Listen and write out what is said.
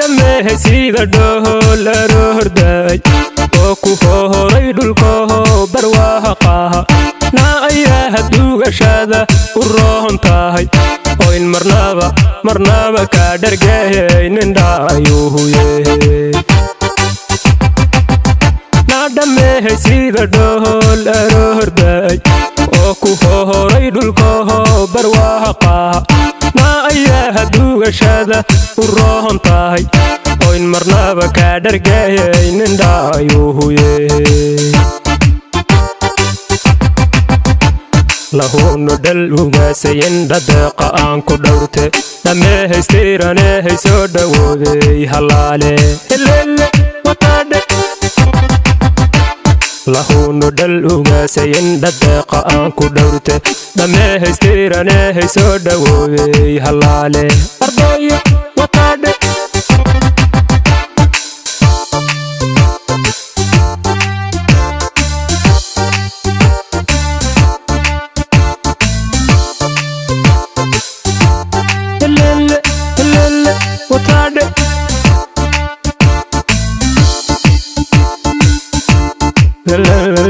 nadame sida dhola roorday oo ku hooray dhulko barwaaqo na ayaha dugashada u roon tahay oo in marnaba ka dhargaynin dhaayuhuye nadame sida dhola roorday oo ku hooray dhulko barwaaqo na ayaha dugashada u roon tahay oo in marnaba ka dhargaynin dhaayuhuye lahuno dal ugasayn dadeeqa aan ku dhawrte dhamehaystirane haysoo dhawoobey halaale helele watadhe lahuno dal ugasayn dadeeqa aan ku dhawrte dhamehaystirane haysoo dhawoobey halaale ardoyo watadhe watadhe la la la